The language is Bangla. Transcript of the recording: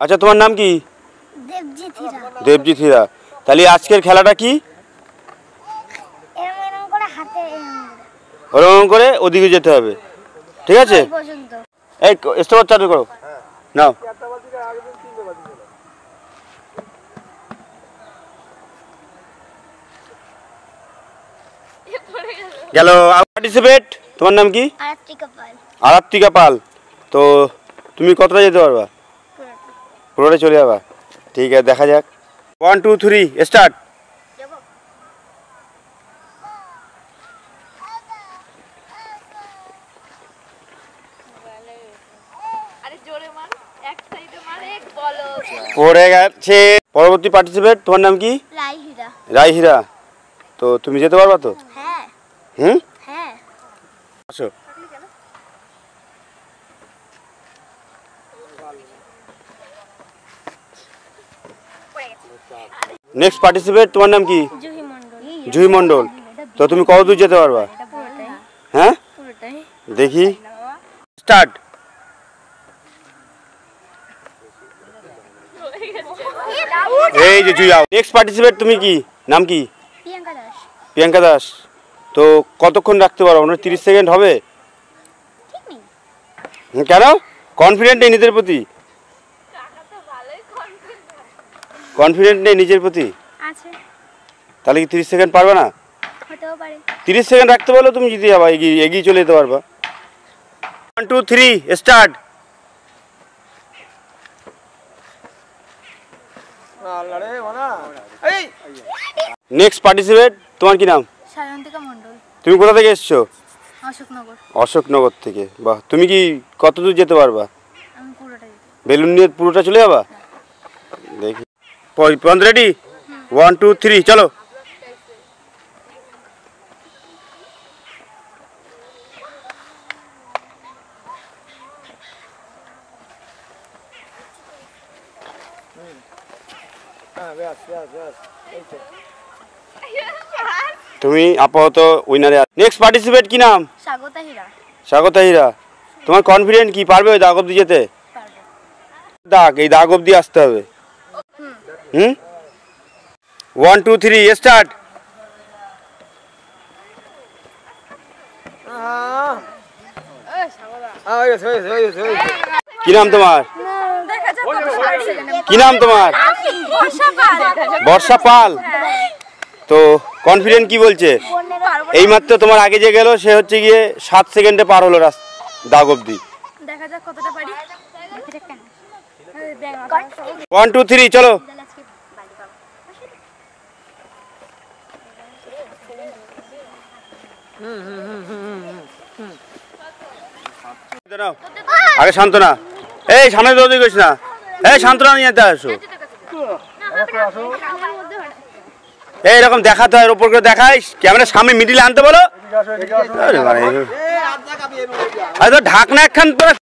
আচ্ছা, তোমার নাম কি? দেবজিৎ হীরা। দেবজিৎ হীরা। তাহলে আজকের খেলাটা কি? এরকম করে হাতে ওরকম করে ওদিকে যেতে হবে, ঠিক আছে? এই পর্যন্ত। এই স্টপ চালু করো, নাও। গেল। পার্টিসিপেট, তোমার নাম কি? আরাত্রিকা পাল। আরাত্রিকা পাল। তো তুমি কতটা যেতে পারবা? পুরোটা চলে যাবা? ঠিক আছে, দেখা যাক। 1 2 3 স্টার্ট। পড়ে গেছে। পরবর্তী পার্টিসিপেট, তোমার নাম কি? রাই হীরা। রাই হীরা। তো তুমি যেতে পারবা তো? হ্যাঁ হুম, হ্যাঁ। আসো। নেক্সট পার্টিসিপেট, তোমার নাম কি? জুহি মণ্ডল। জুহি মণ্ডল। তো তুমি কত দূর যেতে পারবা? হ্যাঁ, দেখি। স্টার্ট। এই যে জুই আউট। নেক্সট পার্টিসিপেট, তুমি কি নাম কি? প্রিয়াঙ্কা দাস। প্রিয়াঙ্কা দাস। তো কতক্ষণ রাখতে পারো? 30 সেকেন্ড হবে? ঠিক নেই। কেন? কনফিডেন্ট নেই নিজের প্রতি? কনফিডেন্ট নেই নিজের প্রতি? আছে। তাহলে কি 30 সেকেন্ড পারবে না? হতেও পারে। 30 সেকেন্ড রাখতে বলো, তুমি জিতে যাবা, এগিয়ে চলে যেতে পারবা। 1 2 3 স্টার্ট। নেক্সট পার্টিসিপেট, তোমার কি নাম? সায়ন্তিকা মণ্ডল। তুমি কোথা থেকে এসছো? অশোকনগর। অশোকনগর থেকে। বাহ, তুমি কি কত দূর যেতে পারবা? আমি পুরোটাই। বেলুন নিয়ে পুরোটা চলে যাবা? দেখি। রেডি? 1 2 3 চলো। তুমি আপাতত উইনারে। নেক্সট পার্টিসিপেট, কি নাম? স্বাগতা হীরা। স্বাগতা হীরা। তোমার কনফিডেন্ট কি পারবে ওই দাগ অব্দি যেতে? দাগ, এই দাগ অব্দি আসতে হবে। হুম, 1 2 3 স্টার্ট। কি নাম তোমার? কি নাম তোমার? বর্ষা পাল। তো কনফিডেন্ট কি বলছে? এইমাত্র তোমার আগে যে গেল সে হচ্ছে গিয়ে 7 সেকেন্ডে পার হলো দাগ অব্দি। দেখা যাক কতটা পারি। 1 2 3 চলো। আগে শান্তনা। এই সামনে দৌড়ে গেছ না। এই শান্তনা নিয়ে আসো। এইরকম দেখাতে হয়, ওপর করে দেখাইস, ক্যামেরার সামনে মিডিলে আনতে বলো। ঢাকনা একখান